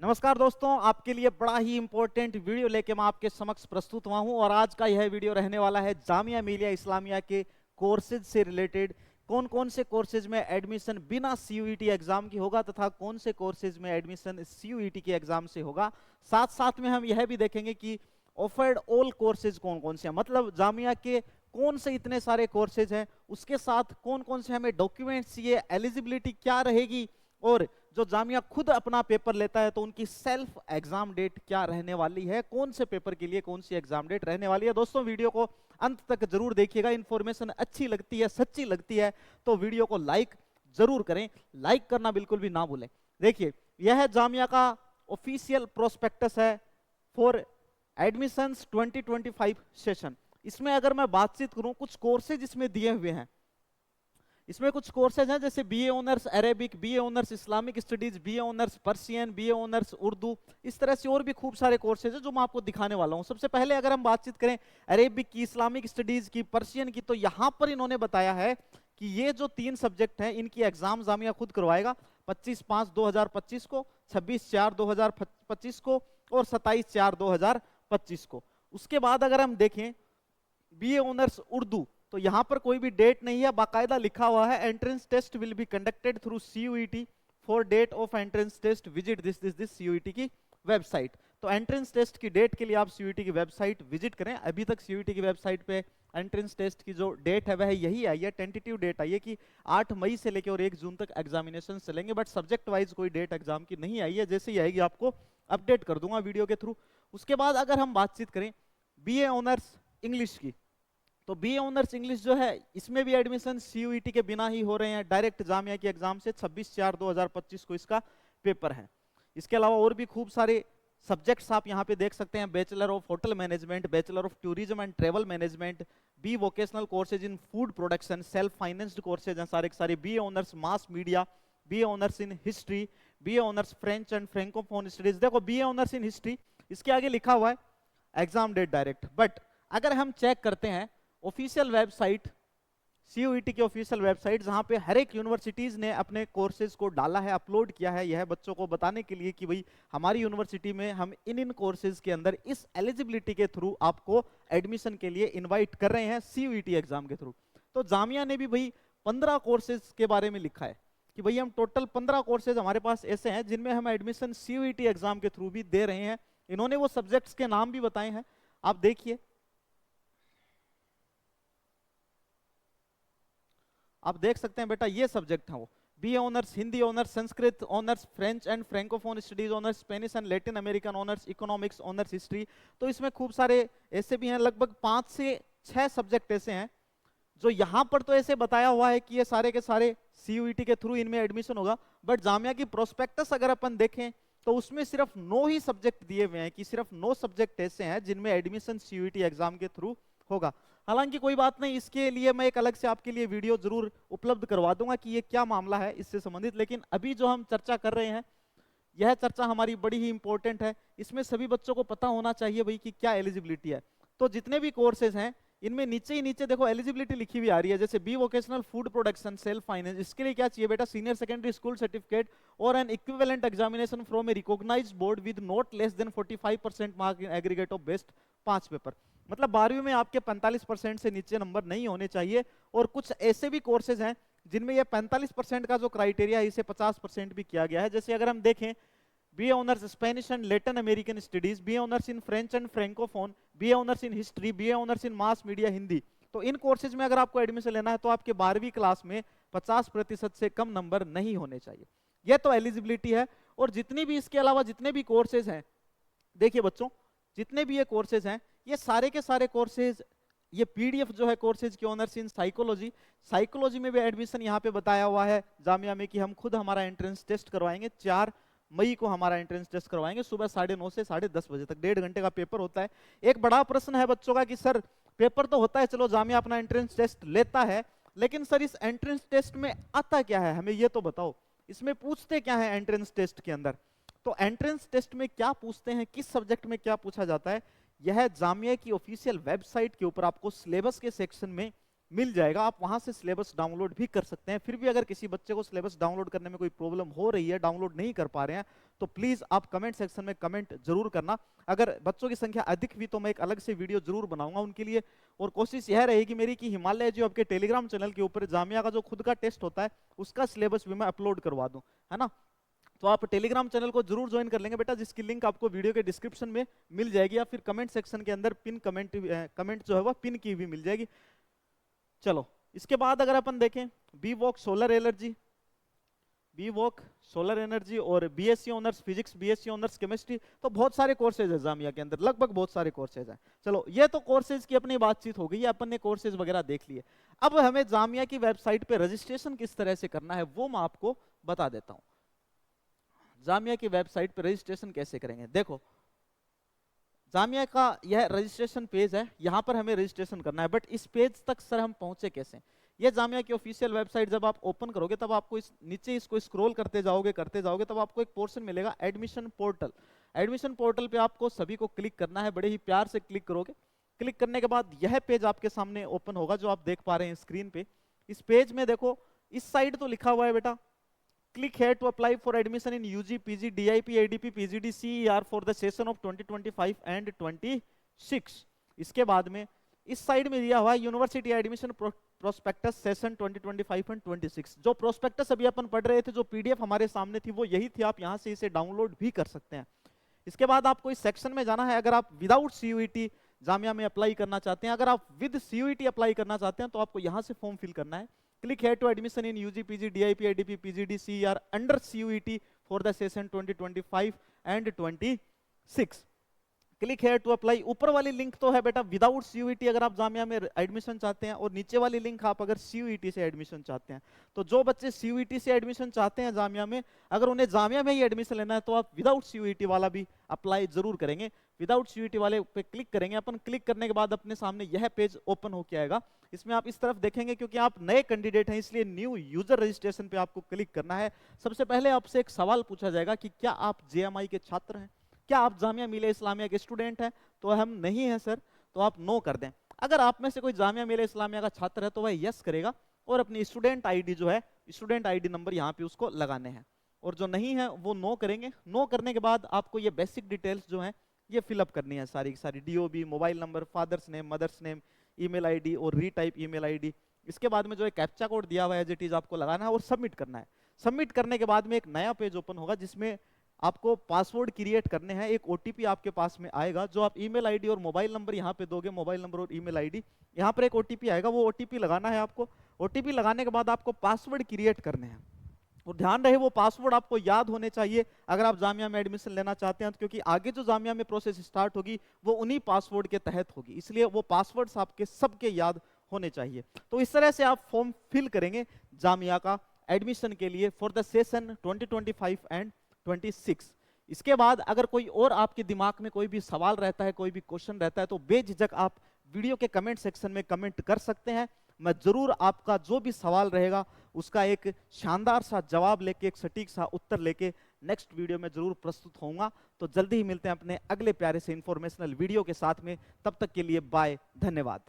नमस्कार दोस्तों, आपके लिए बड़ा ही इंपॉर्टेंट वीडियो लेके मैं आपके समक्ष प्रस्तुत हुआ हूं और आज का यह वीडियो रहने वाला है जामिया मिलिया इस्लामिया के कोर्सेज से रिलेटेड। कौन कौन से कोर्सेज में एडमिशन बिना सीयूईटी एग्जाम की होगा तथा कौन से कोर्सेज में एडमिशन सीयूईटी के एग्जाम से होगा। साथ साथ में हम यह भी देखेंगे कि ऑफर्ड ऑल कोर्सेज कौन कौन से हैं, मतलब जामिया के कौन से इतने सारे कोर्सेज हैं, उसके साथ कौन कौन से हमें डॉक्यूमेंट्स चाहिए, एलिजिबिलिटी क्या रहेगी, और जो जामिया खुद अपना पेपर लेता है तो उनकी सेल्फ एग्जाम डेट क्या रहने वाली है, कौन से पेपर के लिए कौन सी एग्जाम डेट रहने वाली है। दोस्तों वीडियो को अंत तक जरूर देखिएगा, इंफॉर्मेशन अच्छी लगती है, सच्ची लगती है तो वीडियो को लाइक जरूर करें, लाइक करना बिल्कुल भी ना भूलें। देखिए, यह है जामिया का ऑफिशियल प्रोस्पेक्टस है फॉर एडमिशंस 2025 सेशन। इसमें अगर मैं बातचीत करूं, कुछ कोर्सेज इसमें दिए हुए हैं। इसमें कुछ कोर्सेज हैं जैसे BA honours Arabic, BA honours Islamic studies, BA honours Persian, BA honours Urdu, इस तरह से और भी खूब सारे कोर्सेज हैं जो मैं आपको दिखाने वाला हूं। सबसे पहले अगर हम बातचीत करें अरेबिक की, इस्लामिक स्टडीज की, पर्शियन की, तो यहां पर इन्होंने बताया है कि ये जो 3 सब्जेक्ट हैं इनकी एग्जाम जामिया खुद करवाएगा 25/5/2025 को, 26/4/2025 को और 27/4/2025 को। उसके बाद अगर हम देखें बीए ऑनर्स उर्दू, तो यहां पर कोई भी डेट नहीं है, बाकायदा लिखा हुआ है entrance test will be conducted through CUET for date of entrance test visit this CUET की वेबसाइट। तो एंट्रेंस टेस्ट की डेट के लिए आप सीयूईटी की वेबसाइट विजिट करें। अभी तक सीयूईटी की वेबसाइट पे एंट्रेंस टेस्ट की जो डेट है वह यही आई है, टेंटेटिव डेट आई है कि 8 मई से लेकर और 1 जून तक एग्जामिनेशन चलेंगे, बट सब्जेक्ट वाइज कोई डेट एग्जाम की नहीं आई है। जैसे ही आएगी आपको अपडेट कर दूंगा वीडियो के थ्रू। उसके बाद अगर हम बातचीत करें बीए ऑनर्स इंग्लिश की, तो बीए ऑनर्स इंग्लिश जो है इसमें भी एडमिशन सीयूईटी के बिना ही हो रहे हैं, डायरेक्ट जामिया की एग्जाम से 26/4/2025 को इसका पेपर है। इसके अलावा और भी खूब सारे सब्जेक्ट्स आप यहाँ पे देख सकते हैं, bachelor of hotel management, bachelor of tourism and travel management, B vocational courses in food production, self financed courses हैं सारे के सारे, B honours mass media, B honours in history, B honours French and francophone studies. देखो B honours in history, इसके आगे लिखा हुआ है एग्जाम डेट डायरेक्ट, बट अगर हम चेक करते हैं ऑफिशियल वेबसाइट, सीयूईटी की ऑफिशियल वेबसाइट, जहां पे हर एक यूनिवर्सिटीज ने अपने कोर्सेज को डाला है, अपलोड किया है, यह बच्चों को बताने के लिए कि भाई हमारी यूनिवर्सिटी में हम इन कोर्सेज के अंदर इस एलिजिबिलिटी के थ्रू आपको एडमिशन के लिए इनवाइट कर रहे हैं सीयूईटी एग्जाम के थ्रू। तो जामिया ने भी भाई 15 कोर्सेज के बारे में लिखा है कि भाई हम टोटल 15 कोर्सेज हमारे पास ऐसे हैं जिनमें हम एडमिशन सीयूईटी एग्जाम के थ्रू भी दे रहे हैं। इन्होंने वो सब्जेक्ट्स के नाम भी बताए हैं, आप देखिए, आप देख सकते हैं बेटा, ये सब्जेक्ट है वो B honours Hindi honours, Sanskrit honours, French and francophone studies honours, Spanish and Latin American honours, economics honours, history. तो इसमें खूब सारे ऐसे भी हैं, लगभग 5 से 6 सब्जेक्ट ऐसे हैं जो यहां पर तो ऐसे बताया हुआ है कि ये सारे के सारे सीयूईटी के थ्रू इनमें एडमिशन होगा, बट जामिया की प्रोस्पेक्टस अगर अपन देखें तो उसमें सिर्फ 9 ही सब्जेक्ट दिए हुए हैं कि सिर्फ 9 सब्जेक्ट ऐसे हैं जिनमें एडमिशन सीयूईटी एग्जाम के थ्रू होगा। हालांकि कोई बात नहीं, इसके लिए मैं एक अलग से आपके लिए वीडियो जरूर उपलब्ध करवा दूंगा कि ये क्या मामला है इससे संबंधित, लेकिन अभी जो हम चर्चा कर रहे हैं यह चर्चा हमारी बड़ी ही इंपॉर्टेंट है। इसमें सभी बच्चों को पता होना चाहिए भाई कि क्या एलिजिबिलिटी है। तो जितने भी कोर्सेज हैं इनमें नीचे ही नीचे देखो एलिजिबिलिटी लिखी हुई आ रही है, जैसे B vocational food production self finance, इसके लिए क्या चाहिए बेटा, सीनियर सेकेंडरी स्कूल सर्टिफिकेट और an equivalent examination from a recognised board with not less than 45% mark in aggregate of best 5 paper. मतलब 12वीं में आपके 45% से नीचे नंबर नहीं होने चाहिए। और कुछ ऐसे भी कोर्सेज हैं जिनमें ये 45% का जो क्राइटेरिया है इसे 50% भी किया गया है। जैसे अगर हम देखें B honours Spanish and Latin American studies, B honours in French and francophone, B honours in history, B honours in mass media Hindi, तो इन कोर्सेज में अगर आपको एडमिशन लेना है तो आपके 12वीं क्लास में 50% से कम नंबर नहीं होने चाहिए। यह तो एलिजिबिलिटी है। और जितनी भी इसके अलावा जितने भी कोर्सेज हैं, देखिए बच्चों, जितने भी ये कोर्सेज हैं ये सारे के सारे कोर्सेज, ये पीडीएफ जो है कोर्सेज की ऑनर्स इन साइकोलॉजी, साइकोलॉजी में भी एडमिशन यहाँ पे बताया हुआ है जामिया में कि हम खुद हमारा एंट्रेंस टेस्ट करवाएंगे। 4 मई को हमारा एंट्रेंस टेस्ट करवाएंगे, सुबह 9:30 से 10:30 बजे तक, 1.5 घंटे का पेपर होता है। एक बड़ा प्रश्न है बच्चों का कि सर पेपर तो होता है, चलो जामिया अपना एंट्रेंस टेस्ट लेता है, लेकिन सर इस एंट्रेंस टेस्ट में आता क्या है, हमें ये तो बताओ, इसमें पूछते क्या है एंट्रेंस टेस्ट के अंदर। तो एंट्रेंस टेस्ट में क्या पूछते हैं, किस सब्जेक्ट में क्या पूछा जाता है, यह जामिया की ऑफिशियल वेबसाइट के ऊपर आपको सिलेबस के सेक्शन में मिल जाएगा, आप वहां से सिलेबस डाउनलोड भी कर सकते हैं। फिर भी अगर किसी बच्चे को सिलेबस डाउनलोड करने में कोई प्रॉब्लम हो रही है, डाउनलोड नहीं कर पा रहे हैं, तो प्लीज आप कमेंट सेक्शन में कमेंट जरूर करना। अगर बच्चों की संख्या अधिक हुई तो मैं एक अलग से वीडियो जरूर बनाऊंगा उनके लिए। और कोशिश यह रहेगी मेरी कि हिमालय जो आपके टेलीग्राम चैनल के ऊपर जामिया का जो खुद का टेस्ट होता है उसका सिलेबस भी मैं अपलोड करवा दूं, है ना। तो आप टेलीग्राम चैनल को जरूर ज्वाइन कर लेंगे बेटा, जिसकी लिंक आपको वीडियो के डिस्क्रिप्शन में मिल जाएगी, या फिर कमेंट सेक्शन के अंदर पिन कमेंट जो है वो पिन की भी मिल जाएगी। चलो इसके बाद अगर अपन देखें B voc solar energy, B voc solar energy और BSc honours physics, BSc honours chemistry, तो बहुत सारे कोर्सेज है जामिया के अंदर, लगभग बहुत सारे कोर्सेज हैं। चलो ये तो कोर्सेज की अपनी बातचीत हो गई है, अपन ने कोर्सेज वगैरह देख लिए। अब हमें जामिया की वेबसाइट पे रजिस्ट्रेशन किस तरह से करना है वो मैं आपको बता देता हूं। जामिया की वेबसाइट पे रजिस्ट्रेशन कैसे करेंगे, देखो जामिया का यह रजिस्ट्रेशन पेज है, यहां पर हमें रजिस्ट्रेशन करना है। बट इस पेज तक सर हम पहुंचे कैसे? ये जामिया की ऑफिशियल वेबसाइट जब आप ओपन करोगे तब आपको इस नीचे इसको स्क्रॉल करते जाओगे तब आपको एक पोर्शन मिलेगा एडमिशन पोर्टल। एडमिशन पोर्टल पे आपको सभी को क्लिक करना है, बड़े ही प्यार से क्लिक करोगे। क्लिक करने के बाद यह पेज आपके सामने ओपन होगा जो आप देख पा रहे हैं स्क्रीन पे। इस पेज में देखो इस साइड तो लिखा हुआ है बेटा click here to apply for admission in UG, PG, DIP, ADP, PGD, CER for the session of 2025 and 26। इसके बाद में इस साइड में दिया हुआ है university admission prospectus session 2025 and 26। जो प्रोस्पेक्टस अभी अपन पढ़ रहे थे, जो पीडीएफ हमारे सामने थी वो यही थी, आप यहां से इसे डाउनलोड भी कर सकते हैं। इसके बाद आपको इस सेक्शन में जाना है। अगर आप विदाउट सीयूईटी जामिया में अप्लाई करना चाहते हैं, अगर आप विद सीयूईटी अप्लाई करना चाहते हैं तो आपको यहां से फॉर्म फिल करना है। Click here to admission in UG, PG, DIP, ADP, PGD, CER under CUET for the session 2025 and 26। Click here to apply. ऊपर वाली लिंक तो है बेटा विदाउट सीयूईटी अगर आप जामिया में एडमिशन चाहते हैं, और नीचे वाली लिंक आप अगर सीयूईटी से एडमिशन चाहते हैं। तो जो बच्चे सीयूईटी से एडमिशन चाहते हैं जामिया में, अगर उन्हें जामिया में ही एडमिशन लेना है तो आप विदाउट सीयूईटी वाला भी अप्लाई जरूर करेंगे। विदाउट सीयूईटी वाले पे क्लिक करेंगे अपन। क्लिक करने के बाद अपने सामने यह पेज ओपन होकर आएगा। इसमें आप इस तरफ देखेंगे, क्योंकि आप नए कैंडिडेट हैं इसलिए न्यू यूजर रजिस्ट्रेशन पे आपको क्लिक करना है। सबसे पहले आपसे एक सवाल पूछा जाएगा कि क्या आप जेएमआई के छात्र हैं, क्या आप जामिया मिलिया इस्लामिया के स्टूडेंट हैं? तो हम नहीं हैं सर, तो आप नो कर दें। अगर आप में से कोई जामिया मिलिया इस्लामिया का छात्र है तो वह यस करेगा, और अपनी स्टूडेंट आईडी जो है, स्टूडेंट आईडी नंबर यहाँ पे उसको लगाने हैं। और जो नहीं है वो नो करेंगे। नो करने के बाद आपको ये बेसिक डिटेल्स जो है ये फिलअप करनी है सारी की सारी, DOB, mobile number, father's name, mother's name, email ID और रीटाइप ईमेल आईडी। इसके बाद में जो है कैप्चा कोड दिया हुआ है एज इट इज आपको लगाना है और सबमिट करना है। सबमिट करने के बाद में एक नया पेज ओपन होगा जिसमें आपको पासवर्ड क्रिएट करने हैं। एक ओटीपी आपके पास में आएगा जो आप ईमेल आईडी और मोबाइल नंबर यहाँ पे दोगे, मोबाइल नंबर और ईमेल आईडी। यहाँ पर एक ओटीपी आएगा, वो ओटीपी लगाना है आपको। ओटीपी लगाने के बाद आपको पासवर्ड क्रिएट करने हैं, और ध्यान रहे वो पासवर्ड आपको याद होने चाहिए अगर आप जामिया में एडमिशन लेना चाहते हैं, क्योंकि आगे जो जामिया में प्रोसेस स्टार्ट होगी वो उन्हीं पासवर्ड के तहत होगी, इसलिए वो पासवर्ड्स आपके सबके याद होने चाहिए। तो इस तरह से आप फॉर्म फिल करेंगे जामिया का एडमिशन के लिए फॉर द सेशन 2025 एंड 26। इसके बाद अगर कोई और आपके दिमाग में कोई भी सवाल रहता है, कोई भी क्वेश्चन रहता है, तो बेझिझक आप वीडियो के कमेंट सेक्शन में कमेंट कर सकते हैं। मैं जरूर आपका जो भी सवाल रहेगा उसका एक शानदार सा जवाब लेके, एक सटीक सा उत्तर लेके नेक्स्ट वीडियो में जरूर प्रस्तुत होऊंगा। तो जल्दी ही मिलते हैं अपने अगले प्यारे से इंफॉर्मेशनल वीडियो के साथ में। तब तक के लिए बाय, धन्यवाद।